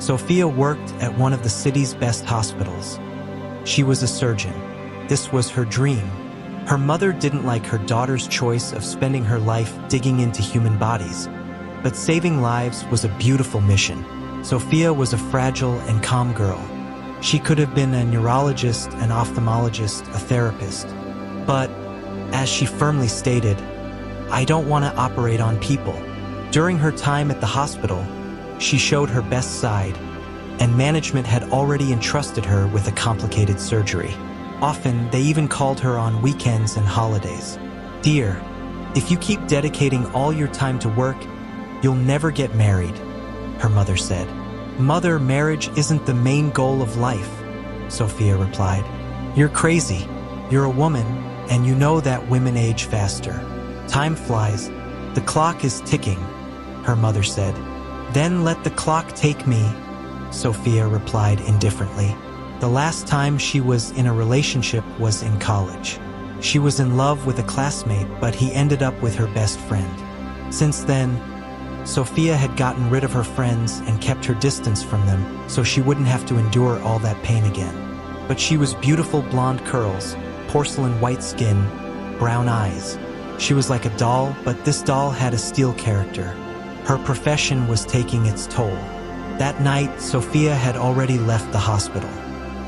Sophia worked at one of the city's best hospitals. She was a surgeon. This was her dream. Her mother didn't like her daughter's choice of spending her life digging into human bodies, but saving lives was a beautiful mission. Sophia was a fragile and calm girl. She could have been a neurologist, an ophthalmologist, a therapist. But, as she firmly stated, "I don't want to operate on people." During her time at the hospital, she showed her best side, and management had already entrusted her with a complicated surgery. Often, they even called her on weekends and holidays. "Dear, if you keep dedicating all your time to work, you'll never get married," her mother said. "Mother, marriage isn't the main goal of life," Sophia replied. "You're crazy. You're a woman, and you know that women age faster. Time flies. The clock is ticking," her mother said. "Then let the clock take me," Sophia replied indifferently. The last time she was in a relationship was in college. She was in love with a classmate, but he ended up with her best friend. Since then, Sophia had gotten rid of her friends and kept her distance from them so she wouldn't have to endure all that pain again. But she was beautiful blonde curls, porcelain white skin, brown eyes. She was like a doll, but this doll had a steel character. Her profession was taking its toll. That night, Sophia had already left the hospital.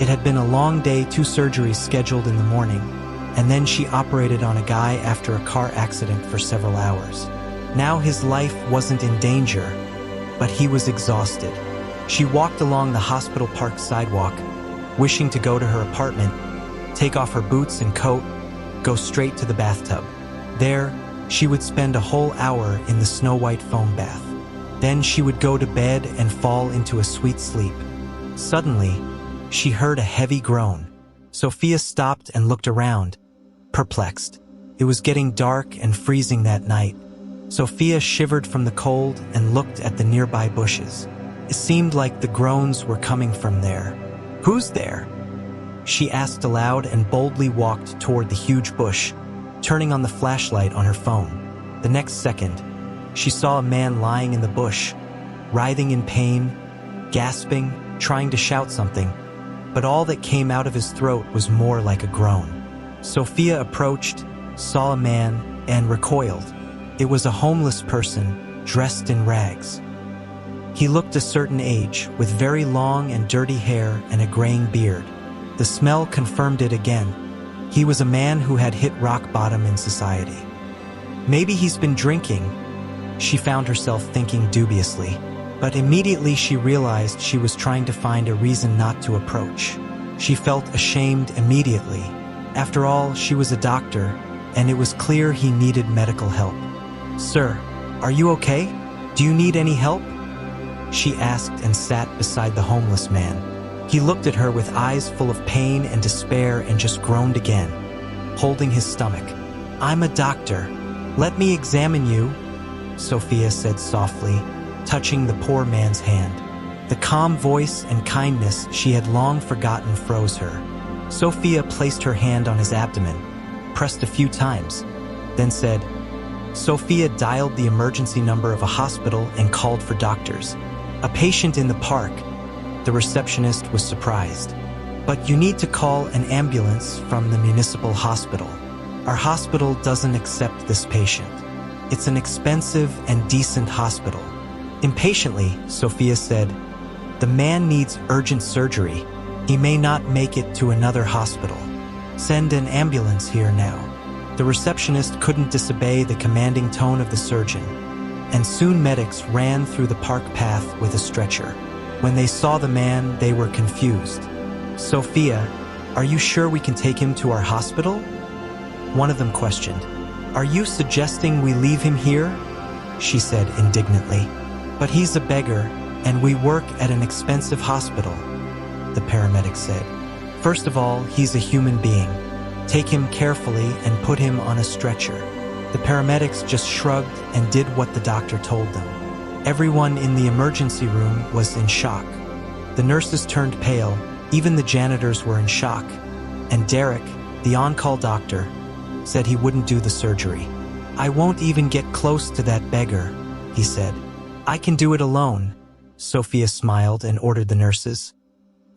It had been a long day, 2 surgeries scheduled in the morning, and then she operated on a guy after a car accident for several hours. Now his life wasn't in danger, but he was exhausted. She walked along the hospital park sidewalk, wishing to go to her apartment, take off her boots and coat, go straight to the bathtub. There, she would spend a whole hour in the snow-white foam bath. Then she would go to bed and fall into a sweet sleep. Suddenly, she heard a heavy groan. Sophia stopped and looked around, perplexed. It was getting dark and freezing that night. Sophia shivered from the cold and looked at the nearby bushes. It seemed like the groans were coming from there. "Who's there?" she asked aloud and boldly walked toward the huge bush, turning on the flashlight on her phone. The next second, she saw a man lying in the bush, writhing in pain, gasping, trying to shout something, but all that came out of his throat was more like a groan. Sophia approached, saw a man, and recoiled. It was a homeless person, dressed in rags. He looked a certain age, with very long and dirty hair and a graying beard. The smell confirmed it again. He was a man who had hit rock bottom in society. Maybe he's been drinking, she found herself thinking dubiously. But immediately she realized she was trying to find a reason not to approach. She felt ashamed immediately. After all, she was a doctor, and it was clear he needed medical help. "Sir, are you okay? Do you need any help?" she asked and sat beside the homeless man. He looked at her with eyes full of pain and despair and just groaned again, holding his stomach. "I'm a doctor. Let me examine you," Sophia said softly, touching the poor man's hand. The calm voice and kindness she had long forgotten froze her. Sophia placed her hand on his abdomen, pressed a few times, then said, Sophia dialed the emergency number of a hospital and called for doctors. "A patient in the park." The receptionist was surprised. "But you need to call an ambulance from the municipal hospital. Our hospital doesn't accept this patient. It's an expensive and decent hospital." Impatiently, Sophia said, "The man needs urgent surgery. He may not make it to another hospital. Send an ambulance here now." The receptionist couldn't disobey the commanding tone of the surgeon, and soon medics ran through the park path with a stretcher. When they saw the man, they were confused. "Sophia, are you sure we can take him to our hospital?" One of them questioned. "Are you suggesting we leave him here?" she said indignantly. "But he's a beggar, and we work at an expensive hospital," the paramedic said. "First of all, he's a human being. Take him carefully and put him on a stretcher." The paramedics just shrugged and did what the doctor told them. Everyone in the emergency room was in shock. The nurses turned pale, even the janitors were in shock, and Derek, the on-call doctor, said he wouldn't do the surgery. "I won't even get close to that beggar," he said. "I can do it alone." Sophia smiled and ordered the nurses.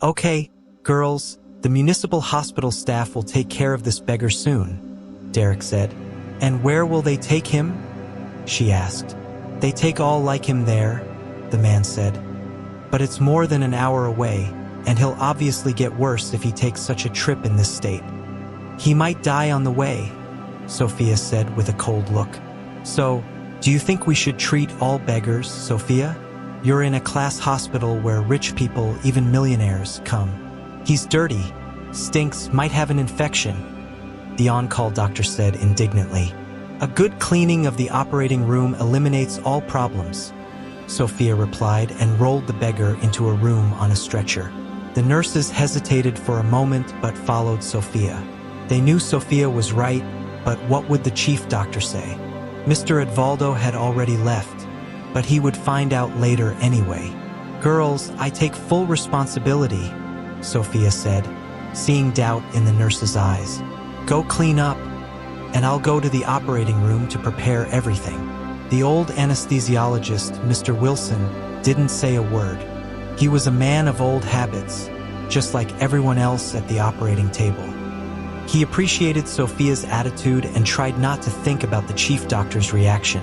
Okay, girls, the municipal hospital staff will take care of this beggar soon, Derek said. And where will they take him? She asked. They take all like him there, the man said. But it's more than an hour away, and he'll obviously get worse if he takes such a trip in this state. He might die on the way, Sophia said with a cold look. So, do you think we should treat all beggars, Sophia? You're in a class hospital where rich people, even millionaires, come. He's dirty, stinks, might have an infection, the on-call doctor said indignantly. A good cleaning of the operating room eliminates all problems, Sophia replied and rolled the beggar into a room on a stretcher. The nurses hesitated for a moment but followed Sophia. They knew Sophia was right, but what would the chief doctor say? Mr. Edvaldo had already left, but he would find out later anyway. Girls, I take full responsibility, Sophia said, seeing doubt in the nurse's eyes. Go clean up, and I'll go to the operating room to prepare everything. The old anesthesiologist, Mr. Wilson, didn't say a word. He was a man of old habits, just like everyone else at the operating table. He appreciated Sophia's attitude and tried not to think about the chief doctor's reaction.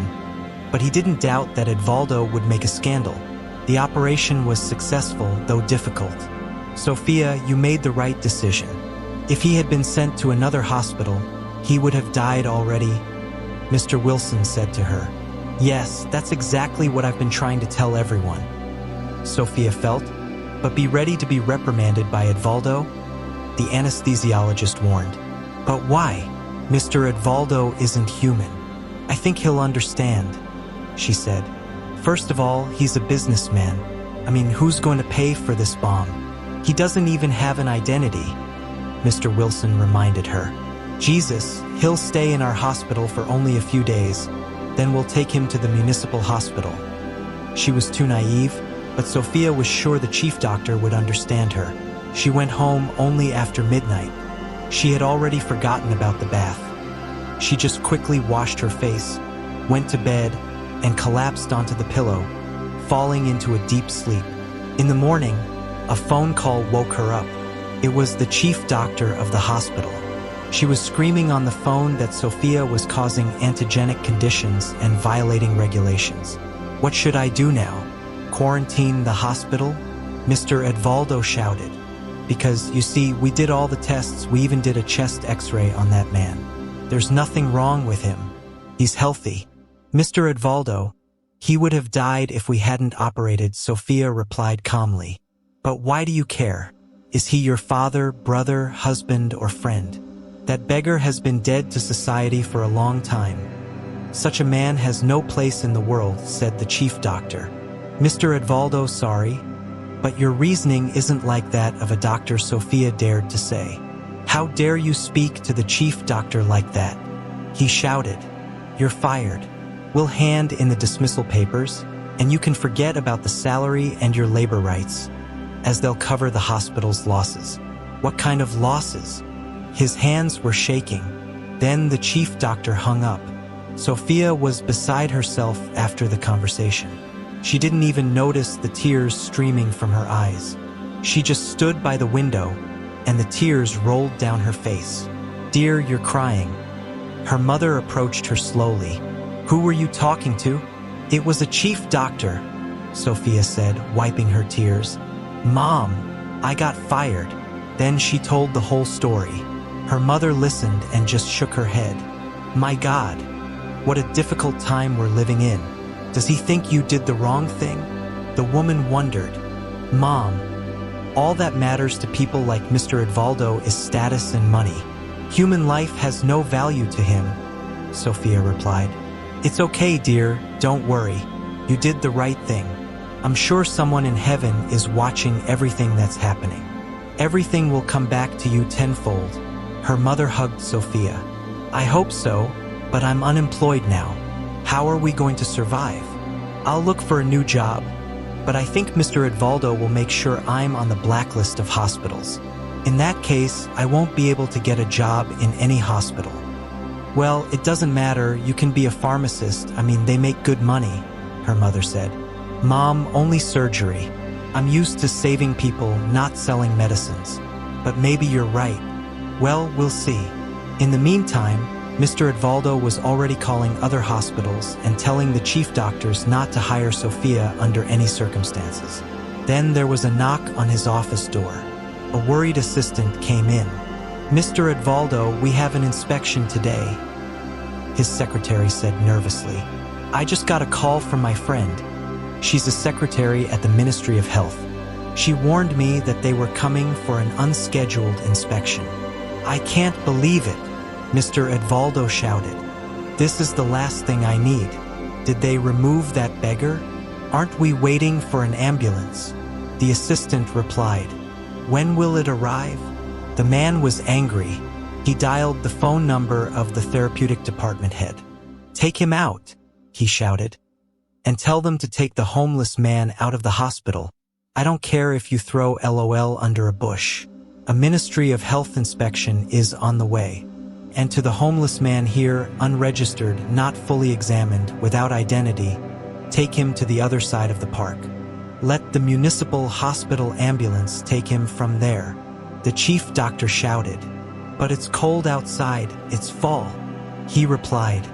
But he didn't doubt that Edvaldo would make a scandal. The operation was successful, though difficult. Sophia, you made the right decision. If he had been sent to another hospital, he would have died already, Mr. Wilson said to her. Yes, that's exactly what I've been trying to tell everyone, Sophia felt. But be ready to be reprimanded by Edvaldo, the anesthesiologist warned. But why? Mr. Edvaldo isn't human. I think he'll understand, she said. First of all, he's a businessman. I mean, who's going to pay for this bomb? He doesn't even have an identity, Mr. Wilson reminded her. Jesus, he'll stay in our hospital for only a few days. Then we'll take him to the municipal hospital. She was too naive, but Sophia was sure the chief doctor would understand her. She went home only after midnight. She had already forgotten about the bath. She just quickly washed her face, went to bed, and collapsed onto the pillow, falling into a deep sleep. In the morning, a phone call woke her up. It was the chief doctor of the hospital. She was screaming on the phone that Sophia was causing antigenic conditions and violating regulations. What should I do now? Quarantine the hospital? Mr. Edvaldo shouted. Because, you see, we did all the tests, we even did a chest x-ray on that man. There's nothing wrong with him. He's healthy. Mr. Edvaldo, he would have died if we hadn't operated, Sophia replied calmly. But why do you care? Is he your father, brother, husband, or friend? That beggar has been dead to society for a long time. Such a man has no place in the world, said the chief doctor. Mr. Edvaldo, sorry, but your reasoning isn't like that of a doctor, Sophia dared to say. How dare you speak to the chief doctor like that? He shouted. You're fired. We'll hand in the dismissal papers, and you can forget about the salary and your labor rights, as they'll cover the hospital's losses. What kind of losses? His hands were shaking. Then the chief doctor hung up. Sophia was beside herself after the conversation. She didn't even notice the tears streaming from her eyes. She just stood by the window, and the tears rolled down her face. Dear, you're crying. Her mother approached her slowly. Who were you talking to? It was a chief doctor, Sophia said, wiping her tears. Mom, I got fired. Then she told the whole story. Her mother listened and just shook her head. My God, what a difficult time we're living in. Does he think you did the wrong thing? The woman wondered. Mom, all that matters to people like Mr. Edvaldo is status and money. Human life has no value to him, Sophia replied. It's okay, dear, don't worry. You did the right thing. I'm sure someone in heaven is watching everything that's happening. Everything will come back to you tenfold. Her mother hugged Sophia. I hope so, but I'm unemployed now. How are we going to survive? I'll look for a new job, but I think Mr. Edvaldo will make sure I'm on the blacklist of hospitals. In that case, I won't be able to get a job in any hospital. Well, it doesn't matter, you can be a pharmacist, I mean, they make good money, her mother said. "Mom, only surgery. I'm used to saving people, not selling medicines. But maybe you're right. Well, we'll see." In the meantime, Mr. Edvaldo was already calling other hospitals and telling the chief doctors not to hire Sophia under any circumstances. Then there was a knock on his office door. A worried assistant came in. "Mr. Edvaldo, we have an inspection today," his secretary said nervously. "I just got a call from my friend. She's a secretary at the Ministry of Health. She warned me that they were coming for an unscheduled inspection." "I can't believe it," Mr. Edvaldo shouted. "This is the last thing I need. Did they remove that beggar? Aren't we waiting for an ambulance?" The assistant replied, "When will it arrive?" The man was angry. He dialed the phone number of the therapeutic department head. "Take him out," he shouted, "and tell them to take the homeless man out of the hospital. I don't care if you throw LOL under a bush. A Ministry of Health inspection is on the way. And to the homeless man here, unregistered, not fully examined, without identity, take him to the other side of the park. Let the municipal hospital ambulance take him from there." The chief doctor shouted, "But it's cold outside, it's fall." He replied,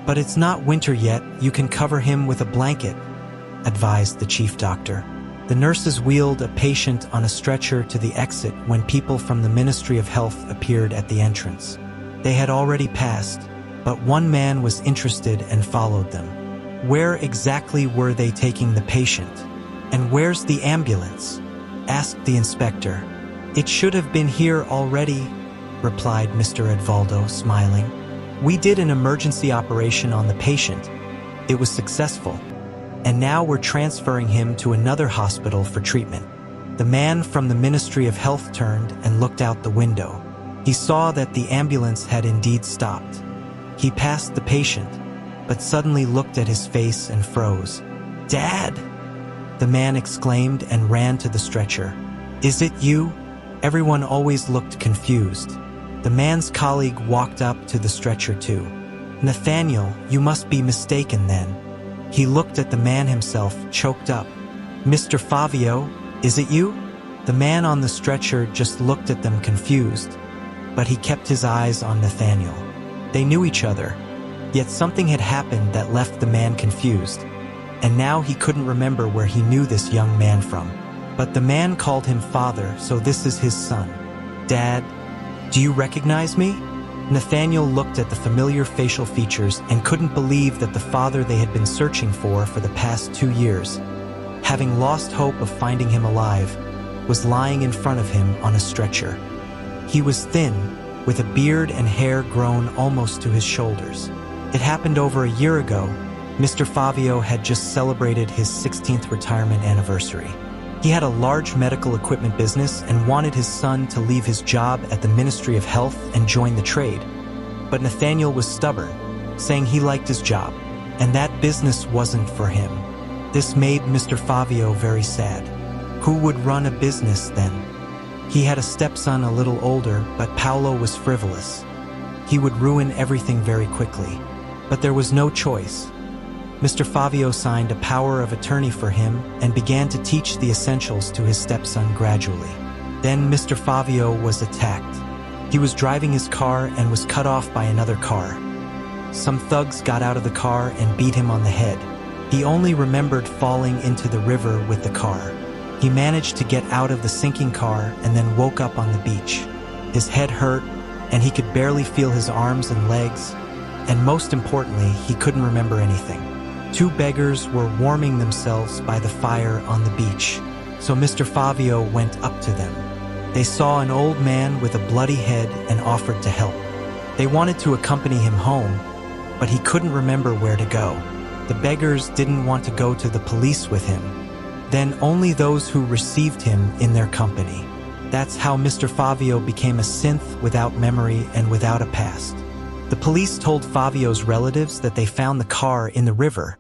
"But it's not winter yet, you can cover him with a blanket," advised the chief doctor. The nurses wheeled a patient on a stretcher to the exit when people from the Ministry of Health appeared at the entrance. They had already passed, but one man was interested and followed them. "Where exactly were they taking the patient? And where's the ambulance?" asked the inspector. "It should have been here already," replied Mr. Edvaldo, smiling. "We did an emergency operation on the patient. It was successful. And now we're transferring him to another hospital for treatment." The man from the Ministry of Health turned and looked out the window. He saw that the ambulance had indeed stopped. He passed the patient, but suddenly looked at his face and froze. "Dad!" the man exclaimed and ran to the stretcher. "Is it you?" Everyone always looked confused. The man's colleague walked up to the stretcher too. "Nathaniel, you must be mistaken then." He looked at the man himself, choked up. "Mr. Favio, is it you?" The man on the stretcher just looked at them confused, but he kept his eyes on Nathaniel. They knew each other, yet something had happened that left the man confused, and now he couldn't remember where he knew this young man from. But the man called him father, so this is his son. "Dad, do you recognize me?" Nathaniel looked at the familiar facial features and couldn't believe that the father they had been searching for the past 2 years, having lost hope of finding him alive, was lying in front of him on a stretcher. He was thin, with a beard and hair grown almost to his shoulders. It happened over a year ago. Mr. Favio had just celebrated his 16th retirement anniversary. He had a large medical equipment business and wanted his son to leave his job at the Ministry of Health and join the trade. But Nathaniel was stubborn, saying he liked his job, and that business wasn't for him. This made Mr. Favio very sad. Who would run a business then? He had a stepson a little older, but Paolo was frivolous. He would ruin everything very quickly. But there was no choice. Mr. Favio signed a power of attorney for him and began to teach the essentials to his stepson gradually. Then Mr. Favio was attacked. He was driving his car and was cut off by another car. Some thugs got out of the car and beat him on the head. He only remembered falling into the river with the car. He managed to get out of the sinking car and then woke up on the beach. His head hurt, and he could barely feel his arms and legs, and most importantly, he couldn't remember anything. 2 beggars were warming themselves by the fire on the beach, so Mr. Favio went up to them. They saw an old man with a bloody head and offered to help. They wanted to accompany him home, but he couldn't remember where to go. The beggars didn't want to go to the police with him. Then only those who received him in their company. That's how Mr. Favio became a synth without memory and without a past. The police told Favio's relatives that they found the car in the river,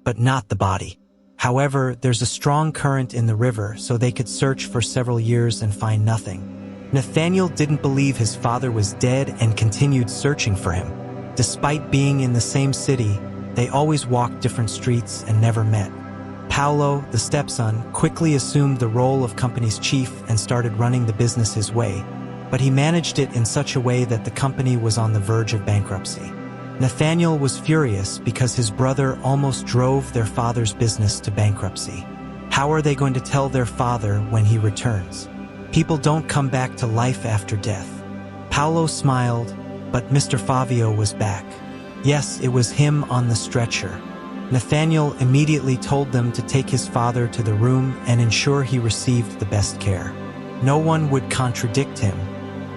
but not the body. However, there's a strong current in the river, so they could search for several years and find nothing. Nathaniel didn't believe his father was dead and continued searching for him. Despite being in the same city, they always walked different streets and never met. Paolo, the stepson, quickly assumed the role of company's chief and started running the business his way, but he managed it in such a way that the company was on the verge of bankruptcy. Nathaniel was furious because his brother almost drove their father's business to bankruptcy. How are they going to tell their father when he returns? People don't come back to life after death. Paolo smiled, but Mr. Fabio was back. Yes, it was him on the stretcher. Nathaniel immediately told them to take his father to the room and ensure he received the best care. No one would contradict him.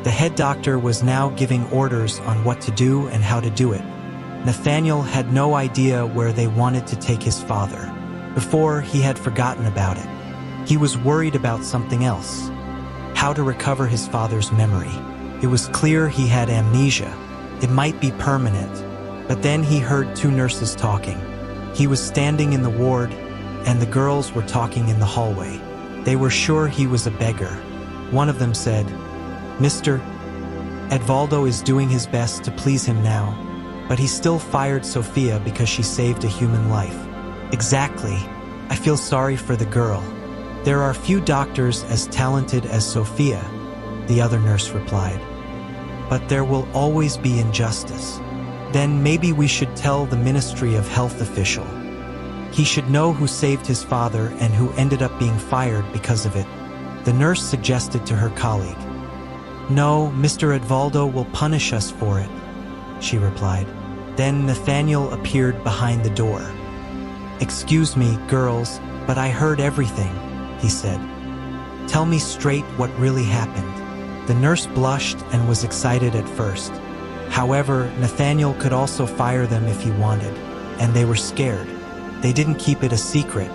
The head doctor was now giving orders on what to do and how to do it. Nathaniel had no idea where they wanted to take his father. Before, he had forgotten about it. He was worried about something else. How to recover his father's memory. It was clear he had amnesia. It might be permanent. But then he heard two nurses talking. He was standing in the ward, and the girls were talking in the hallway. They were sure he was a beggar. One of them said, "Mr. Edvaldo is doing his best to please him now, but he still fired Sofia because she saved a human life." "Exactly. I feel sorry for the girl. There are few doctors as talented as Sofia," the other nurse replied. "But there will always be injustice. Then maybe we should tell the Ministry of Health official. He should know who saved his father and who ended up being fired because of it," the nurse suggested to her colleague. "No, Mr. Edvaldo will punish us for it," she replied. Then Nathaniel appeared behind the door. "Excuse me, girls, but I heard everything," he said. "Tell me straight what really happened." The nurse blushed and was excited at first. However, Nathaniel could also fire them if he wanted, and they were scared. They didn't keep it a secret.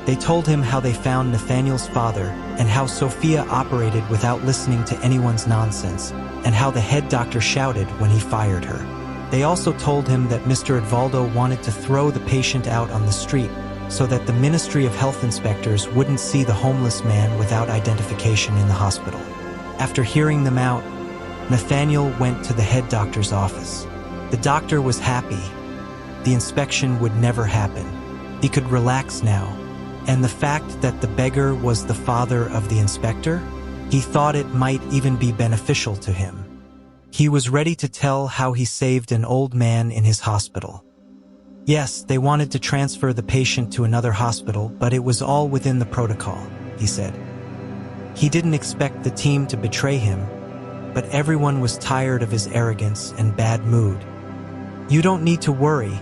They told him how they found Nathaniel's father and how Sofia operated without listening to anyone's nonsense, and how the head doctor shouted when he fired her. They also told him that Mr. Edvaldo wanted to throw the patient out on the street so that the Ministry of Health inspectors wouldn't see the homeless man without identification in the hospital. After hearing them out, Nathaniel went to the head doctor's office. The doctor was happy. The inspection would never happen. He could relax now. And the fact that the beggar was the father of the inspector, he thought it might even be beneficial to him. He was ready to tell how he saved an old man in his hospital. Yes, they wanted to transfer the patient to another hospital, but it was all within the protocol, he said. He didn't expect the team to betray him, but everyone was tired of his arrogance and bad mood. "You don't need to worry,"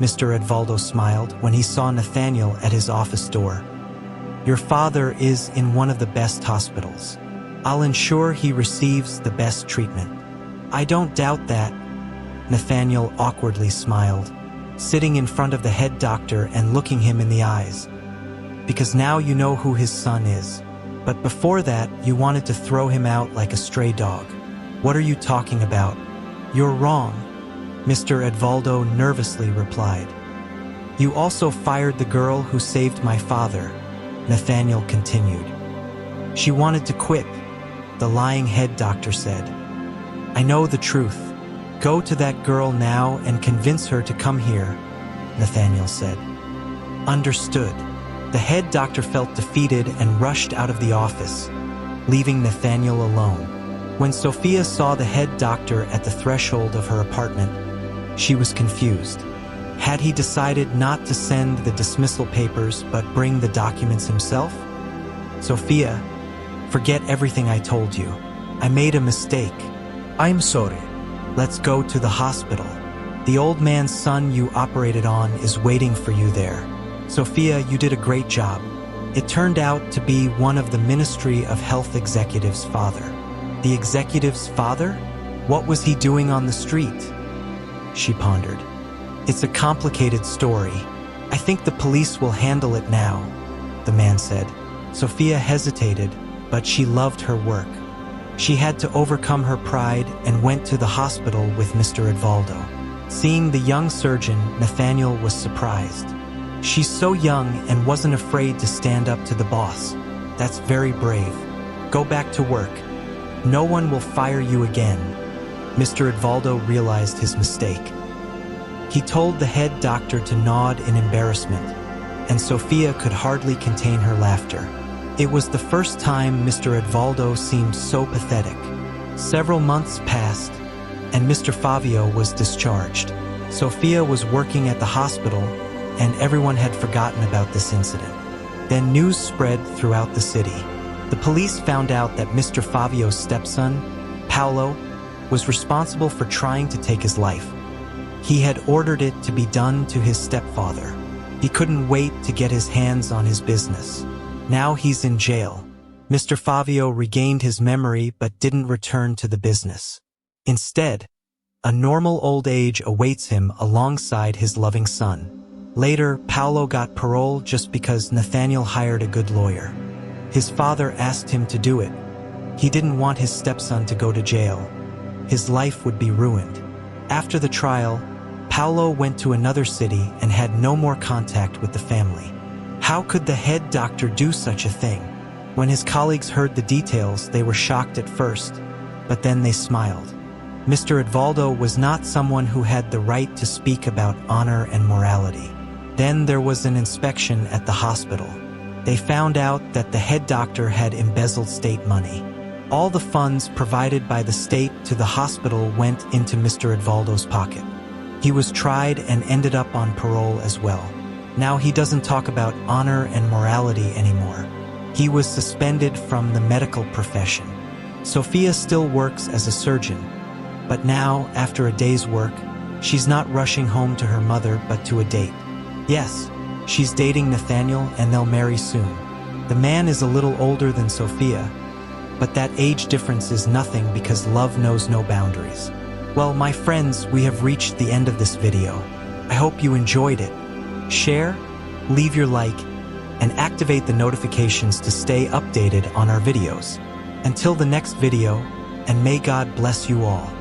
Mr. Edvaldo smiled when he saw Nathaniel at his office door. "Your father is in one of the best hospitals. I'll ensure he receives the best treatment." "I don't doubt that," Nathaniel awkwardly smiled, sitting in front of the head doctor and looking him in the eyes. "Because now you know who his son is. But before that, you wanted to throw him out like a stray dog. What are you talking about?" "You're wrong," Mr. Edvaldo nervously replied. "You also fired the girl who saved my father," Nathaniel continued. "She wanted to quit," the lying head doctor said. "I know the truth. Go to that girl now and convince her to come here," Nathaniel said. "Understood." The head doctor felt defeated and rushed out of the office, leaving Nathaniel alone. When Sofia saw the head doctor at the threshold of her apartment, she was confused. Had he decided not to send the dismissal papers but bring the documents himself? "Sofia, forget everything I told you. I made a mistake." "I'm sorry." "Let's go to the hospital. The old man's son you operated on is waiting for you there." "Sofia, you did a great job." It turned out to be one of the Ministry of Health executive's father. The executive's father? What was he doing on the street? She pondered. "It's a complicated story. I think the police will handle it now," the man said. Sofia hesitated, but she loved her work. She had to overcome her pride and went to the hospital with Mr. Edvaldo. Seeing the young surgeon, Nathaniel was surprised. "She's so young and wasn't afraid to stand up to the boss. That's very brave. Go back to work. No one will fire you again." Mr. Edvaldo realized his mistake. He told the head doctor to nod in embarrassment, and Sophia could hardly contain her laughter. It was the first time Mr. Edvaldo seemed so pathetic. Several months passed, and Mr. Fabio was discharged. Sophia was working at the hospital, and everyone had forgotten about this incident. Then news spread throughout the city. The police found out that Mr. Fabio's stepson, Paolo, was responsible for trying to take his life. He had ordered it to be done to his stepfather. He couldn't wait to get his hands on his business. Now he's in jail. Mr. Fabio regained his memory but didn't return to the business. Instead, a normal old age awaits him alongside his loving son. Later, Paolo got parole just because Nathaniel hired a good lawyer. His father asked him to do it. He didn't want his stepson to go to jail. His life would be ruined. After the trial, Paolo went to another city and had no more contact with the family. How could the head doctor do such a thing? When his colleagues heard the details, they were shocked at first, but then they smiled. Mr. Edvaldo was not someone who had the right to speak about honor and morality. Then there was an inspection at the hospital. They found out that the head doctor had embezzled state money. All the funds provided by the state to the hospital went into Mr. Edvaldo's pocket. He was tried and ended up on parole as well. Now he doesn't talk about honor and morality anymore. He was suspended from the medical profession. Sophia still works as a surgeon, but now, after a day's work, she's not rushing home to her mother but to a date. Yes, she's dating Nathaniel and they'll marry soon. The man is a little older than Sophia, but that age difference is nothing because love knows no boundaries. Well, my friends, we have reached the end of this video. I hope you enjoyed it. Share, leave your like, and activate the notifications to stay updated on our videos. Until the next video, and may God bless you all.